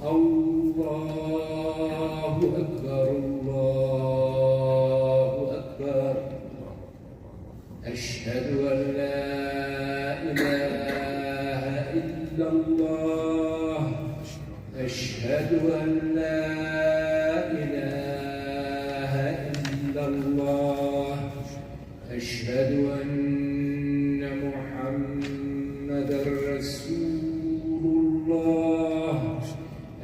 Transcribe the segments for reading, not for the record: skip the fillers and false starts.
الله أكبر الله أكبر أشهد أن لا إله إلا الله أشهد أن لا إله إلا الله أشهد أن محمدا رسول الله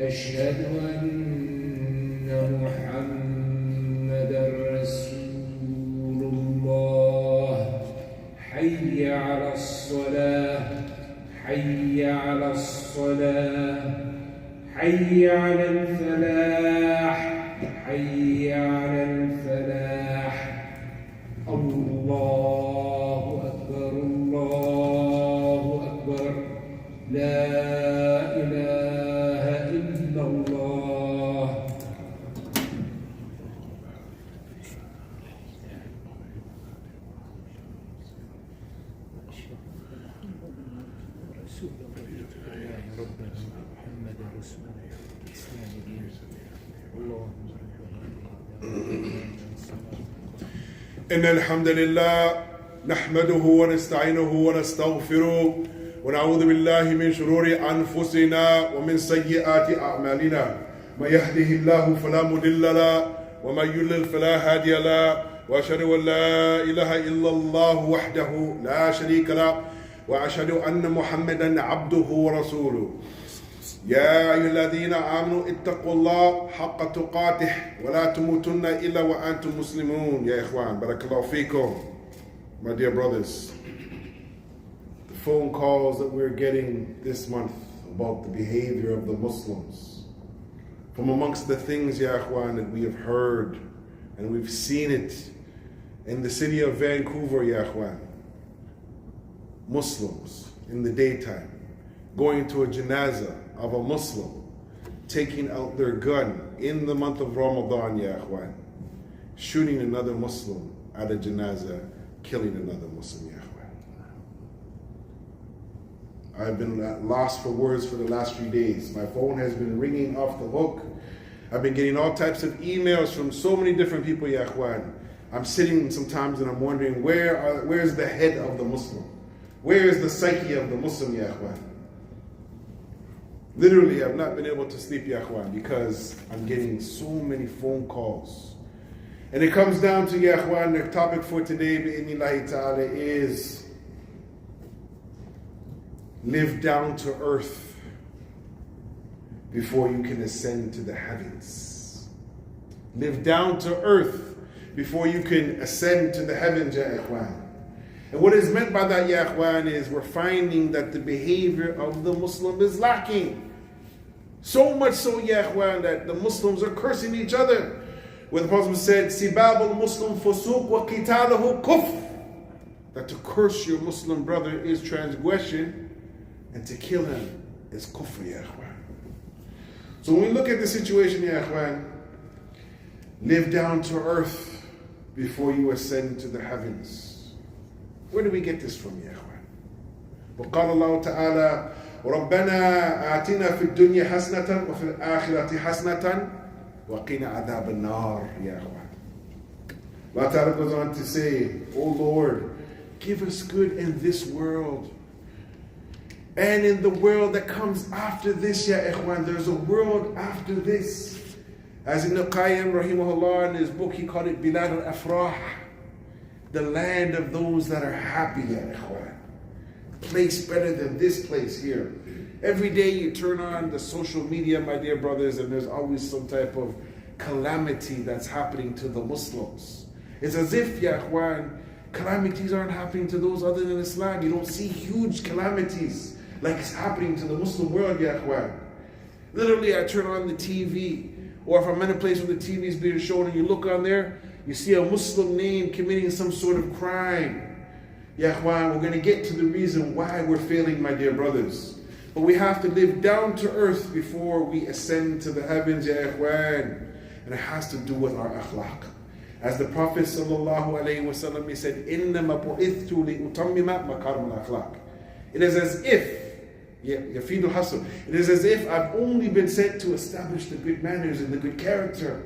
أشهد أن محمدا رسول الله حي على الصلاة حي على الصلاة حي على الفلاح حي على الفلاح الله أكبر الله أكبر لا إله إلا الله إن الحمد لله نحمده ونستعينه ونستغفره ونعوذ بالله من شرور أنفسنا ومن سيئات أعمالنا من يهده الله فلا مضل له ومن يضلل فلا هادي له وأشهد أن لا إله إلا الله وحده لا شريك له وأشهد أن محمدا عبده ورسوله يا أيها الذين آمنوا اتقوا الله حق تقاته ولا تموتن إلا وأنتم مسلمون يا إخوان بارك الله فيكم. My dear brothers, the phone calls that we're getting this month about the behavior of the Muslims, from amongst the things, ya Ikhwan, that we have heard and we've seen it in the city of Vancouver, ya Ikhwan, Muslims in the daytime going to a janazah of a Muslim, taking out their gun in the month of Ramadan, ya Ikhwan, shooting another Muslim at a janazah, killing another Muslim, ya Ikhwan. I've been lost for words for the last few days. My phone has been ringing off the hook. I've been getting all types of emails from so many different people, ya Ikhwan. I'm sitting sometimes and I'm wondering, where's the head of the Muslim? Where is the psyche of the Muslim, ya Ikhwan? Literally, I've not been able to sleep, ya Ikhwan, because I'm getting so many phone calls. And it comes down to, ya Ikhwan, the topic for today, bi'idhnillahi ta'ala, is live down to earth before you can ascend to the heavens. Live down to earth before you can ascend to the heavens, ya Ikhwan. And what is meant by that, ya Ikhwan, is we're finding that the behavior of the Muslim is lacking. So much so, ya Ikhwan, that the Muslims are cursing each other. Where the Prophet said, Sibab al-Muslim fusuq wa qitaluhu kufr. That to curse your Muslim brother is transgression, and to kill him is kufr, ya Ikhwan. So when we look at the situation, ya Ikhwan, live down to earth before you ascend to the heavens. Where do we get this from, ya Ikhwan? وقال الله تعالى ربنا آتنا في الدنيا حسنة وفي الآخرة حسنة وقنا عذاب النار يا إخوان. Allah Ta'ala goes on to say, O Lord, give us good in this world and in the world that comes after this, ya Ikhwan. There's a world after this. As Ibn Qayyim rahimahullah in his book, he called it Bilad al-Afrah, the land of those that are happy, ya Ikhwan. Place better than this place here. Every day you turn on the social media, my dear brothers, and there's always some type of calamity that's happening to the Muslims. It's as if, ya Ikhwan, calamities aren't happening to those other than Islam. You don't see huge calamities like it's happening to the Muslim world, ya Ikhwan. Literally, I turn on the TV, or if I'm in a place where the TV is being shown and you look on there, you see a Muslim name committing some sort of crime. Ya Ikhwan, we're going to get to the reason why we're failing, my dear brothers. But we have to live down to earth before we ascend to the heavens, ya Ikhwan. And it has to do with our akhlaq. As the Prophet ﷺ, he said, إِنَّمَا بُعِثْتُ لِأُتَمِّمَ مَكَارِمَ الْأَخْلَاقِ. It is as if Yafidul Hasan. It is as if I've only been sent to establish the good manners and the good character.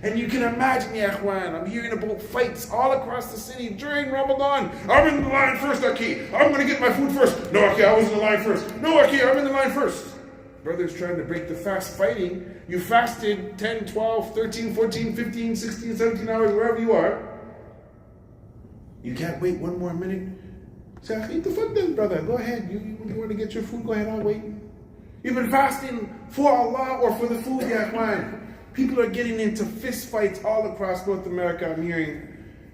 And you can imagine, ya ikhwan, I'm hearing about fights all across the city during Ramadan. I'm in the line first, Aki. I'm going to get my food first. No, Aki, I was in the line first. No, Aki, I'm in the line first. Brothers trying to break the fast fighting. You fasted 10, 12, 13, 14, 15, 16, 17 hours, wherever you are. You can't wait one more minute. Say, Aki, tafaddal, brother. Go ahead. You want to get your food? Go ahead, I'll wait. You've been fasting for Allah or for the food, ya ikhwan. People are getting into fist fights all across North America, I'm hearing,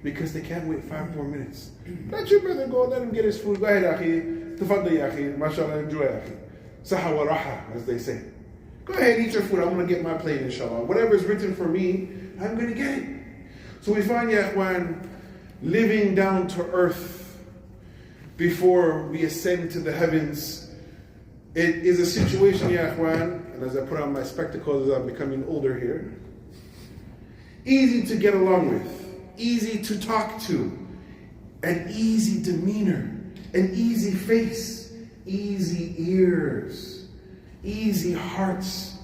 because they can't wait 5 more minutes. Let your brother go, let him get his food. Go ahead, Akhi. Tafaddal, ya Akhi. MashaAllah, enjoy, Akhi. Saha wa raha, as they say. Go ahead, eat your food. I'm going to get my plate, inshallah. Whatever is written for me, I'm going to get it. So we find, ya ikhwan, living down to earth before we ascend to the heavens. It is a situation, ya ikhwan, and as I put on my spectacles as I'm becoming older here, easy to get along with, easy to talk to, an easy demeanor, an easy face, easy ears, easy hearts,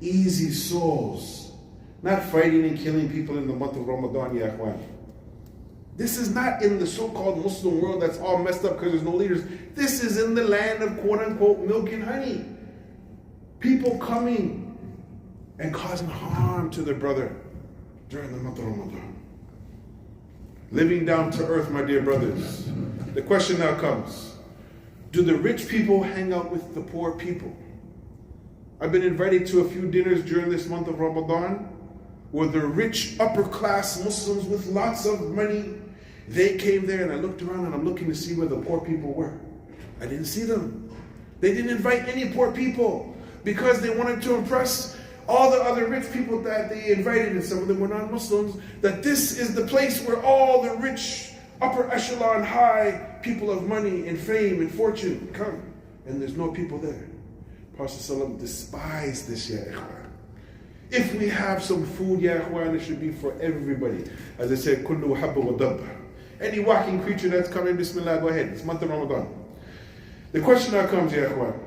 easy souls. Not fighting and killing people in the month of Ramadan, ya ikhwan. This is not in the so-called Muslim world that's all messed up because there's no leaders. This is in the land of quote-unquote milk and honey. People coming and causing harm to their brother during the month of Ramadan. Living down to earth, my dear brothers. The question now comes, do the rich people hang out with the poor people? I've been invited to a few dinners during this month of Ramadan where the rich upper class Muslims with lots of money, they came there, and I looked around and I'm looking to see where the poor people were. I didn't see them. They didn't invite any poor people because they wanted to impress all the other rich people that they invited, and some of them were non-Muslims, that this is the place where all the rich, upper echelon, high people of money and fame and fortune come. And there's no people there. Prophet ﷺ despised this, ya ikhwan. If we have some food, ya ikhwan, it should be for everybody. As I said, kullu habba wa dabba. Any walking creature that's coming, bismillah, go ahead. It's month of Ramadan. The question now comes, ya ikhwan,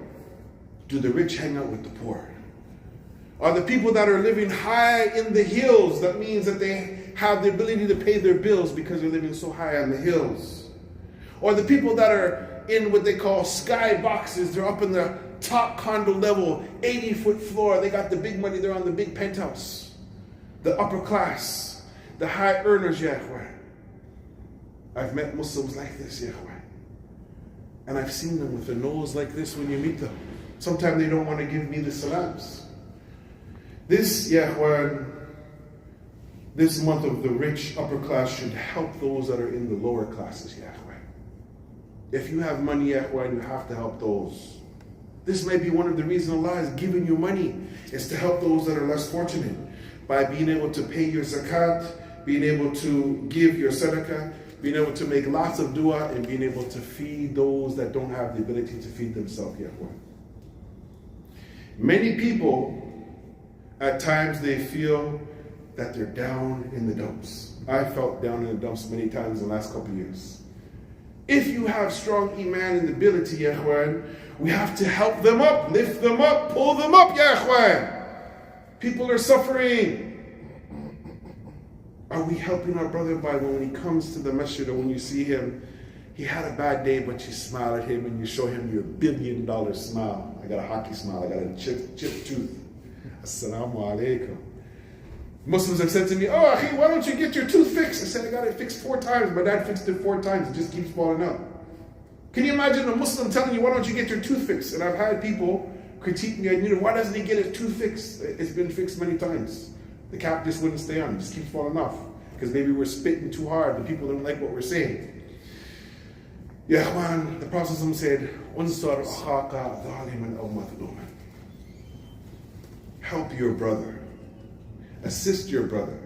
do the rich hang out with the poor? Are the people that are living high in the hills, that means that they have the ability to pay their bills because they're living so high on the hills? Or the people that are in what they call sky boxes, they're up in the top condo level, 80-foot floor, they got the big money, they're on the big penthouse. The upper class, the high earners, ya ikhwan. I've met Muslims like this, ya ikhwan. And I've seen them with a nose like this when you meet them. Sometimes they don't want to give me the salams. This, ya ikhwan, this month of the rich upper class should help those that are in the lower classes, ya ikhwan. If you have money, ya ikhwan, you have to help those. This may be one of the reasons Allah is giving you money, is to help those that are less fortunate. By being able to pay your zakat, being able to give your sadaqah, being able to make lots of dua, and being able to feed those that don't have the ability to feed themselves, ya ikhwan. Many people, at times they feel that they're down in the dumps. I felt down in the dumps many times in the last couple of years. If you have strong iman and ability, ya ikhwan, we have to help them up, lift them up, pull them up, ya ikhwan. People are suffering. Are we helping our brother by when he comes to the masjid, or when you see him, he had a bad day, but you smile at him and you show him your $1 billion smile. I got a hockey smile, I got a chip tooth. Assalamu alaikum. Muslims have said to me, oh, Akhi, why don't you get your tooth fixed? I said, I got it fixed 4 times. My dad fixed it 4 times. It just keeps falling out. Can you imagine a Muslim telling you, why don't you get your tooth fixed? And I've had people critique me, and why doesn't he get his tooth fixed? It's been fixed many times. The cap just wouldn't stay on. It just keeps falling off. Because maybe we're spitting too hard. The people don't like what we're saying. Ya ikhwan, the Prophet said, Unsar akhaka dhaliman aw madluman. Help your brother. Assist your brother.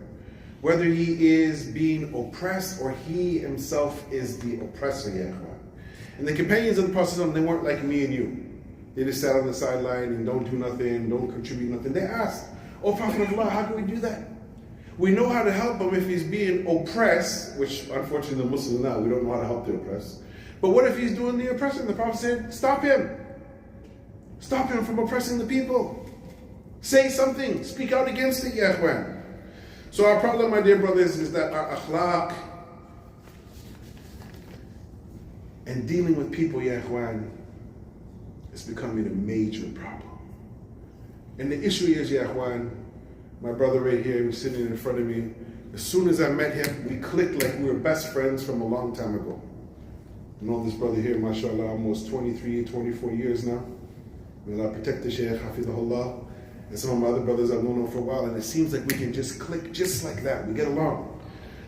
Whether he is being oppressed or he himself is the oppressor, ya ikhwan. And the companions of the Prophet, they weren't like me and you. They just sat on the sideline and don't do nothing, don't contribute nothing. They asked, oh Prophet of Allah, how can we do that? We know how to help him if he's being oppressed, which unfortunately the Muslims now, we don't know how to help the oppressed. But what if he's doing the oppression? The Prophet said, stop him. Stop him from oppressing the people. Say something. Speak out against it, ya ikhwan. So our problem, my dear brothers, is that our akhlaq and dealing with people, ya ikhwan, is becoming a major problem. And the issue is, ya ikhwan, my brother right here who's sitting in front of me, as soon as I met him, we clicked like we were best friends from a long time ago. I know this brother here, mashallah, almost 23, 24 years now. May Allah protect the Shaykh, hafidhahullah. And some of my other brothers I've known him for a while, and it seems like we can just click just like that. We get along.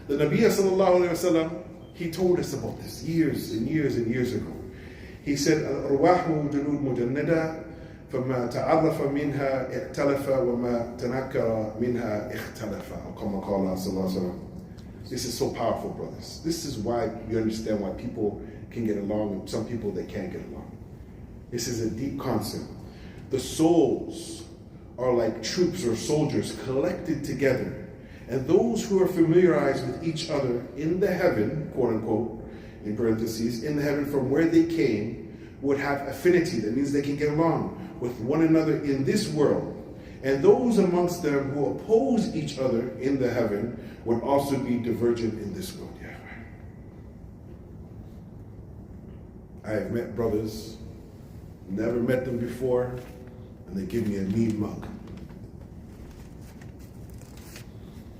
The Nabi sallallahu alayhi wa sallam, he told us about this years and years and years ago. He said, "Al-arwahu junud mujannada, فما تعرف منها ائتلف وما تنكر منها اختلف." كما قال صلى الله عليه وسلم. This is so powerful, brothers. This is why you understand why people can get along and some people they can't get along. This is a deep concept. The souls are like troops or soldiers collected together. And those who are familiarized with each other in the heaven, quote unquote, in parentheses, in the heaven from where they came, would have affinity. That means they can get along with one another in this world. And those amongst them who oppose each other in the heaven would also be divergent in this world. Yeah. I have met brothers, never met them before, and they give me a mean mug.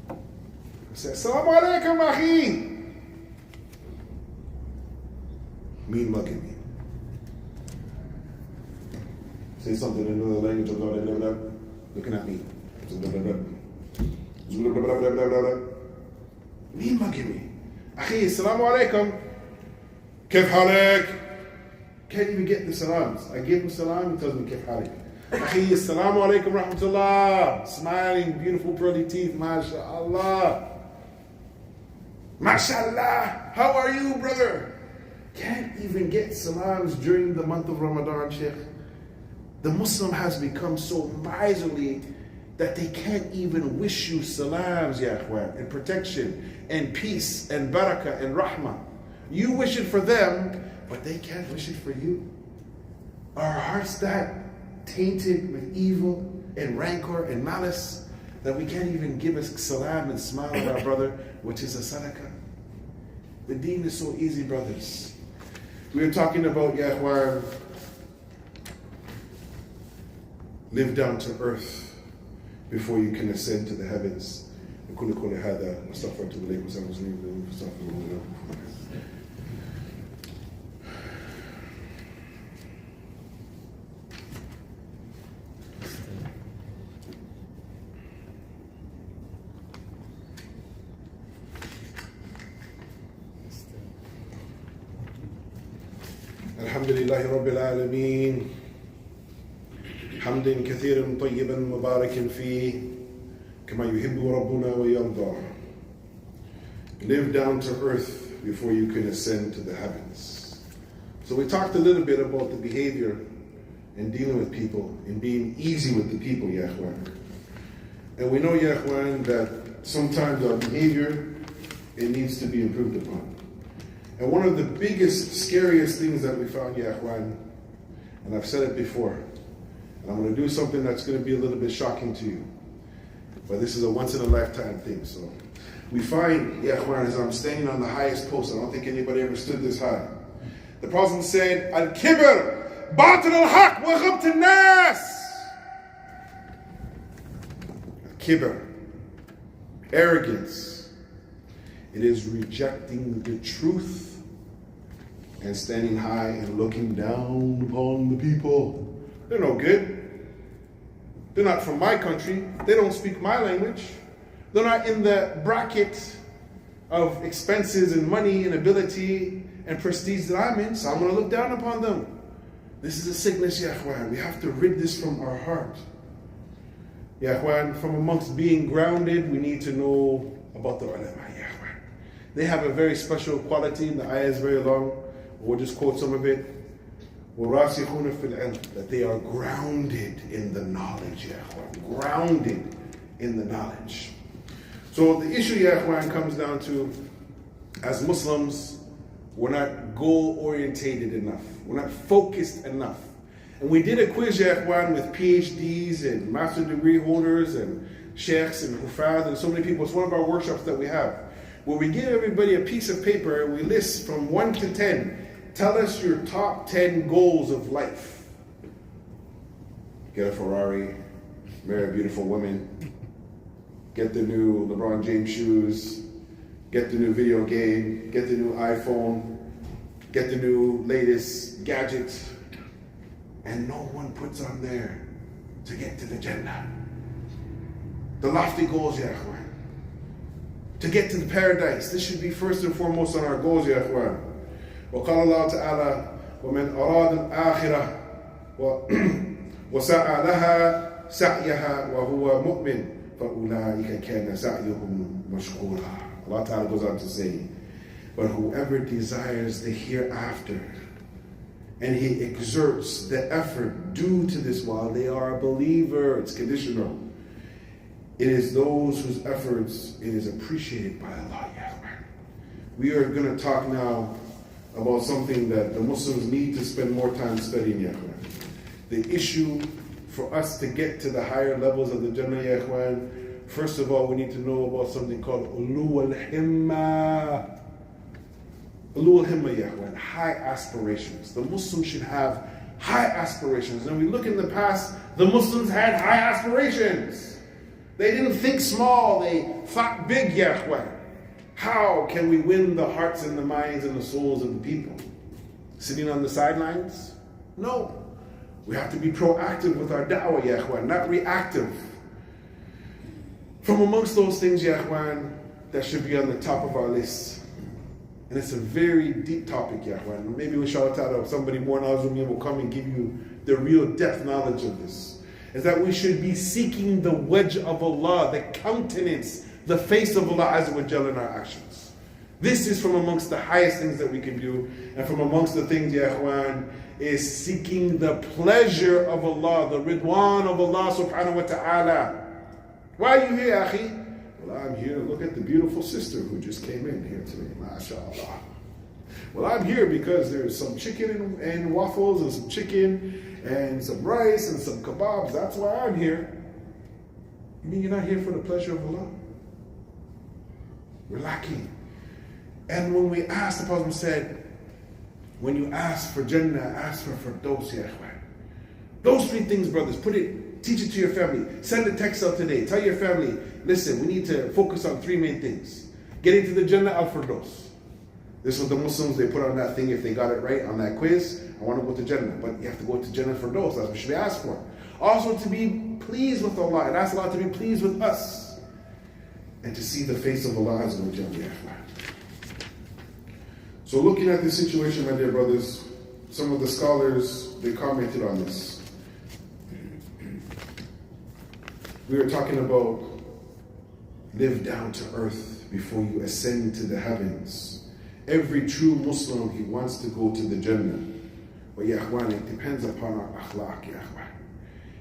I say, "Assalamu alaikum, akhi." Mean mugging me. Say something in another language, looking at me. Mean mugging me. Akhi, assalamu alaikum. Kif halik? Can't even get the salams. I give him salam, he tells me kif halik. Akhi, assalamu alaikum rahmatullah. Smiling, beautiful pearly teeth, mashallah. Mashallah. How are you, brother? Can't even get salams during the month of Ramadan, Sheikh. The Muslim has become so miserly that they can't even wish you salams, ya ikhwan, and protection, and peace, and barakah, and rahmah. You wish it for them, but they can't wish it for you. Are our hearts that tainted with evil, and rancor, and malice, that we can't even give a salam and smile at our brother, which is a sadaqah? The deen is so easy, brothers. We were talking about, ya ikhwan, live down to earth before you can ascend to the heavens. Alhamdulillahi Rabbil Alameen. حمد كثير طيبا مباركا فيه كما يحب ربنا ويرضى. Live down to earth before you can ascend to the heavens. So we talked a little bit about the behavior and dealing with people and being easy with the people, ya ikhwan. And we know, ya ikhwan, that sometimes our behavior, it needs to be improved upon. And one of the biggest, scariest things that we found, ya ikhwan, and I've said it before, and I'm going to do something that's going to be a little bit shocking to you. But this is a once-in-a-lifetime thing. So we find, ya ikhwan, as I'm standing on the highest post, I don't think anybody ever stood this high. The Prophet said, Al-Kibr, Batil al-Haq, wa ghabt al-Nas. Kibr, arrogance. It is rejecting the truth and standing high and looking down upon the people. They're no good. They're not from my country. They don't speak my language. They're not in the bracket of expenses and money and ability and prestige that I'm in, so I'm going to look down upon them. This is a sickness, ya ikhwan. We have to rid this from our heart. Ya ikhwan, from amongst being grounded, we need to know about the ulama, ya ikhwan. They have a very special quality, and the ayah is very long. We'll just quote some of it. That they are grounded in the knowledge, ya ikhwan. Grounded in the knowledge. So the issue, ya ikhwan, comes down to, as Muslims, we're not goal-orientated enough. We're not focused enough. And we did a quiz, Ya Ikhwan, with PhDs and master degree holders and sheikhs and hufaz and so many people. It's one of our workshops that we have, where we give everybody a piece of paper and we list from 1 to 10. Tell us your top 10 goals of life. Get a Ferrari, marry a beautiful woman, get the new LeBron James shoes, get the new video game, get the new iPhone, get the new latest gadget. And no one puts on there to get to the Jannah. The lofty goals, Ya Ikhwan. To get to the paradise. This should be first and foremost on our goals, Ya Ikhwan. وقال الله تعالى ومن أراد الآخرة وسعى لها سعيها وهو مؤمن فأولئك كان سعيهم مشكورا. Allah Ta'ala goes on to say, but whoever desires the hereafter and he exerts the effort due to this while they are a believer, it's conditional. It is those whose efforts, it is appreciated by Allah. We are going to talk now about something that the Muslims need to spend more time studying, Ya Ikhwan. The issue for us to get to the higher levels of the Jannah, Ya Ikhwan, first of all, we need to know about something called Ulu al-Himma. Ulu al-Himma, Ya Ikhwan, high aspirations. The Muslims should have high aspirations. And we look in the past, the Muslims had high aspirations. They didn't think small, they thought big, Ya Ikhwan. How can we win the hearts and the minds and the souls of the people? Sitting on the sidelines? No. We have to be proactive with our da'wah, Ya Ikhwan, not reactive. From amongst those things, Ya Ikhwan, that should be on the top of our list. And it's a very deep topic, Ya Ikhwan. Maybe we shout out somebody more knowledgeable will come and give you the real depth knowledge of this. Is that we should be seeking the wajh of Allah, the countenance, the face of Allah Azza wa Jalla in our actions. This is from amongst the highest things that we can do. And from amongst the things, Ya Ikhwan, is seeking the pleasure of Allah, the ridwan of Allah subhanahu wa ta'ala. Why are you here, Akhi? Well, I'm here to look at the beautiful sister who just came in here today, mashallah. Well, I'm here because there's some chicken and waffles and some chicken and some rice and some kebabs. That's why I'm here. You mean you're not here for the pleasure of Allah? We're lacking. And when we asked, the Prophet said, when you ask for Jannah, ask for Firdaus, Ya Ikhwan. Those three things, brothers, teach it to your family. Send a text out today. Tell your family, listen, we need to focus on three main things. Getting to the Jannah, Al-Firdaus. This is what the Muslims, they put on that thing if they got it right on that quiz. I want to go to Jannah. But you have to go to Jannah Firdaus. That's what should be asked for. Also to be pleased with Allah and ask Allah to be pleased with us. And to see the face of Allah Azza wa Jalla. So looking at this situation, my dear brothers, some of the scholars, they commented on this. We were talking about live down to earth before you ascend to the heavens. Every true Muslim, he wants to go to the Jannah. But Ya Ikhwan, it depends upon our akhlaq, Ya Ikhwan.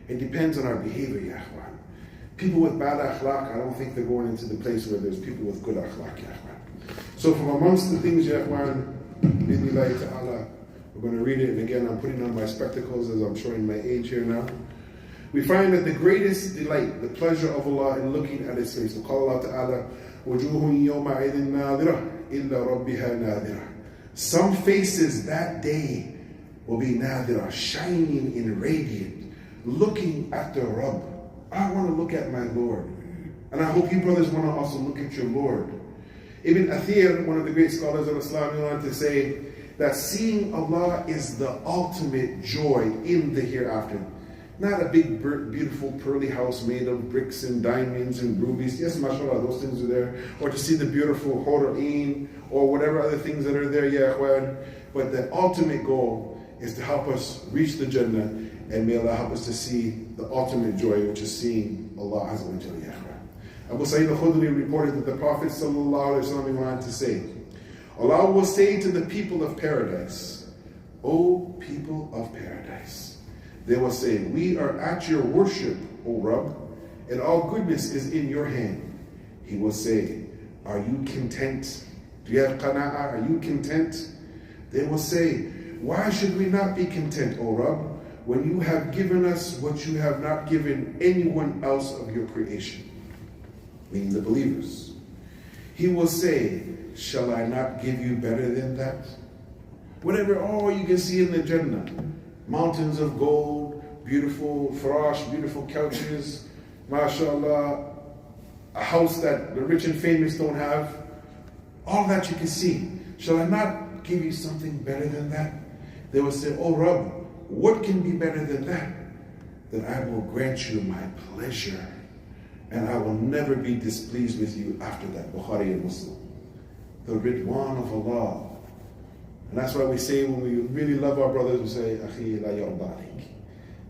It depends on our behavior, Ya Ikhwan. People with bad akhlaq, I don't think they're going into the place where there's people with good akhlaq, Ya Ikhwan. So from amongst the things, Ya Ikhwan, bi'idhnillahi ta'ala, we're going to read it, and again, I'm putting on my spectacles as I'm showing my age here now. We find that the greatest delight, the pleasure of Allah in looking at His face. Allah Ta'ala, وَجُوهٌ يَوْمَئِذٍ نَاظِرَةٌ إِلَّا رَبِّهَا نَاظِرَةٌ. Some faces that day will be nadira, shining and radiant, looking at their Rabb. I want to look at my Lord. And I hope you brothers want to also look at your Lord. Ibn Athir, one of the great scholars of Islam, went on to say that seeing Allah is the ultimate joy in the hereafter. Not a big, beautiful, pearly house made of bricks and diamonds and rubies. Yes, mashallah, those things are there. Or to see the beautiful Hur'in or whatever other things that are there, Ya Ikhwan. But the ultimate goal is to help us reach the Jannah, and may Allah help us to see the ultimate joy, which is seeing Allah Azza wa Jalla, Ya Ikhwan. Abu Sa'id al-Khudri reported that the Prophet ﷺ went on to say, Allah will say to the people of paradise, O people of paradise, they will say, we are at your worship, O Rabb, and all goodness is in your hand. He will say, are you content? Do you have qana'ah? Are you content? They will say, why should we not be content, O Rabb? when you have given us what you have not given anyone else of your creation, meaning the believers. He will say, shall I not give you better than that? Whatever, you can see in the Jannah, mountains of gold, beautiful farash, beautiful couches, mashallah, a house that the rich and famous don't have, all that you can see. Shall I not give you something better than that? They will say, oh Rabb, what can be better than that? Then I will grant you my pleasure, and I will never be displeased with you after that. Bukhari and Muslim. The Ridwan of Allah. And that's why we say, when we really love our brothers, we say, Akhi la yarda alayk.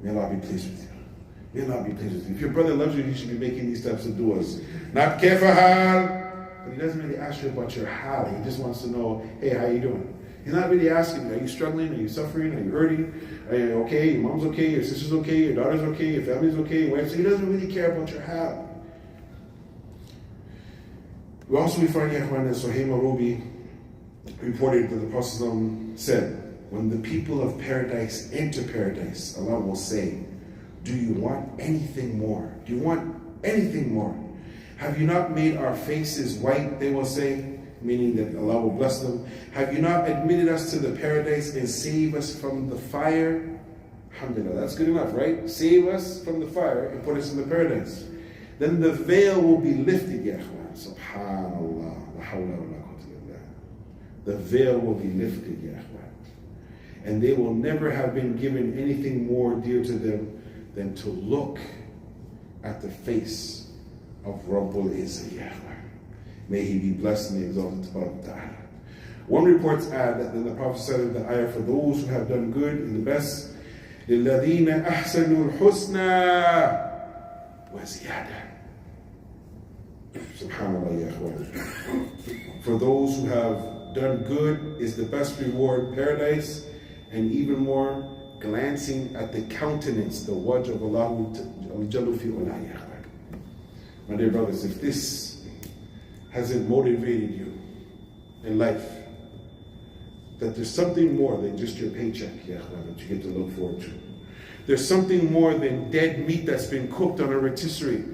May Allah be pleased with you. May Allah be pleased with you. If your brother loves you, he should be making these types of du'as. Not kaifa hal, but he doesn't really ask you about your hal. He just wants to know, hey, how you doing? He's not really asking you, are you struggling? Are you suffering? Are you hurting? Are you okay? Your mom's okay? Your sister's okay? Your daughter's okay? Your family's okay? Your wife? So he doesn't really care about your hal. We also find Yahwan and Suhaima Rubi reported that the Prophet said, when the people of paradise enter paradise, Allah will say, do you want anything more? Do you want anything more? Have you not made our faces white? They will say, meaning that Allah will bless them. Have you not admitted us to the paradise and save us from the fire? Alhamdulillah, that's good enough, right? Save us from the fire and put us in the paradise. Then the veil will be lifted, ya akhwan. Subhanallah. La hawla wa la quwwata illa billah. The veil will be lifted, ya akhwan. And they will never have been given anything more dear to them than to look at the face of Rabbul Izzah, ya akhwan. May he be blessed and exalted ta'ala. One reports add that then the Prophet said the ayah, for those who have done good in the best, لِلَّذِينَ أَحْسَنُوا الْحُسْنَى وَزِيَادَةً. Subhanallah, ya akhwan. For those who have done good is the best reward, paradise, and even more, glancing at the countenance, the wajh of Allah al-Jallu fi ula, ya akhwan. My dear brothers, if this hasn't motivated you in life, that there's something more than just your paycheck, ya akhwan, that you get to look forward to. There's something more than dead meat that's been cooked on a rotisserie.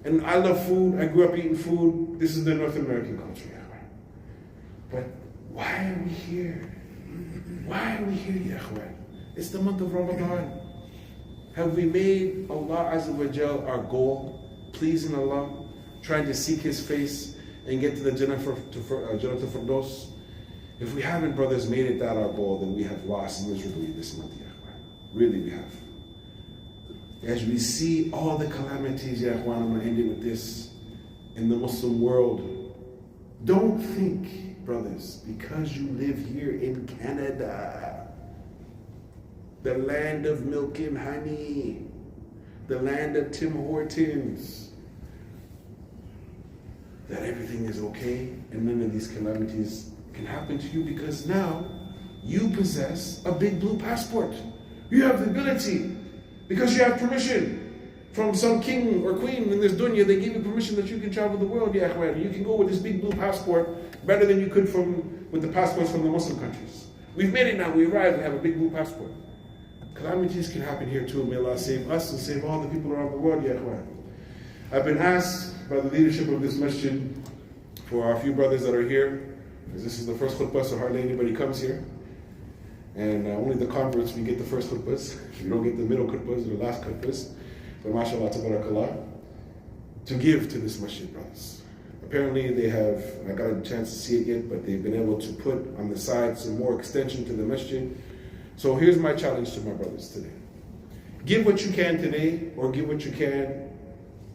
And I love food, I grew up eating food. This is the North American culture, ya akhwan. But why are we here? Why are we here, ya akhwan? It's the month of Ramadan. Have we made Allah Azza wa Jal our goal? Pleasing Allah, trying to seek His face and get to the Jannah to Firdaus? If we haven't, brothers, made it that our goal, then we have lost miserably this month, ya akhwan. Really, we have. As we see all the calamities, ya akhwan, I'm going to end it with this, in the Muslim world, don't think, brothers, because you live here in Canada, the land of milk and honey, the land of Tim Hortons, that everything is okay and none of these calamities can happen to you, because now you possess a big blue passport. You have the ability, because you have permission from some king or queen in this dunya. They give you permission that you can travel the world, ya akhwan. You can go with this big blue passport better than you could with the passports from the Muslim countries. We've made it now. We arrived. We have a big blue passport. Calamities can happen here too. May Allah save us and save all the people around the world, ya akhwan. I've been asked by the leadership of this masjid for our few brothers that are here, because this is the first khutbah, so hardly anybody comes here. And only the converts, we get the first khutbahs. We don't get the middle khutbahs or the last khutbahs. But mashallah, tabarakallah, to give to this masjid, brothers. Apparently they have, I got a chance to see it yet, but they've been able to put on the side some more extension to the masjid. So here's my challenge to my brothers today. Give what you can today, or give what you can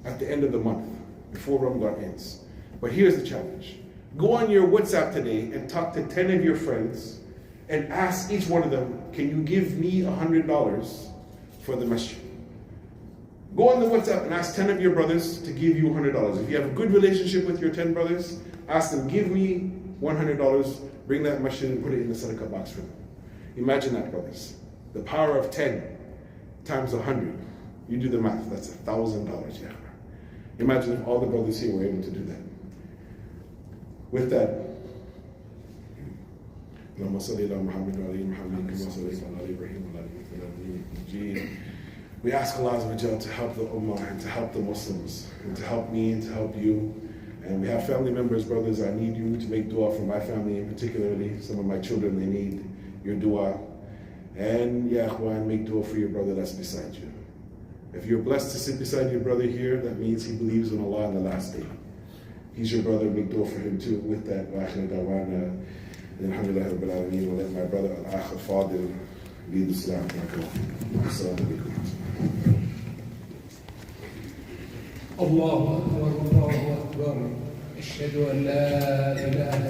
at the end of the month, before Ramadan ends. But here's the challenge. Go on your WhatsApp today and talk to 10 of your friends and ask each one of them, can you give me $100 for the masjid? Go on the WhatsApp and ask 10 of your brothers to give you $100. If you have a good relationship with your 10 brothers, ask them, give me $100, bring that masjid and put it in the sadaqah box for them. Imagine that, brothers. The power of 10 times 100. You do the math, that's $1,000, yeah. Imagine if all the brothers here were able to do that. With that, اللهم صل على محمد وعلى ال محمد كما صليت على ابراهيم وعلى ال ابراهيم المجيد. We ask Allah to help the Ummah and to help the Muslims and to help me and to help you. And we have family members, brothers, I need you to make dua for my family, and particularly some of my children, they need your dua. And ya akhwan, make dua for your brother that's beside you. If you're blessed to sit beside your brother here, that means he believes in Allah on the last day. He's your brother, make dua for him too. With that, wa akhir da'wana, alhamdulillah rabbil alameen, wa let my brother al-akh al-fadil lead the salam. Assalamu alaikum. الله أكبر الله أكبر أشهد أن لا إله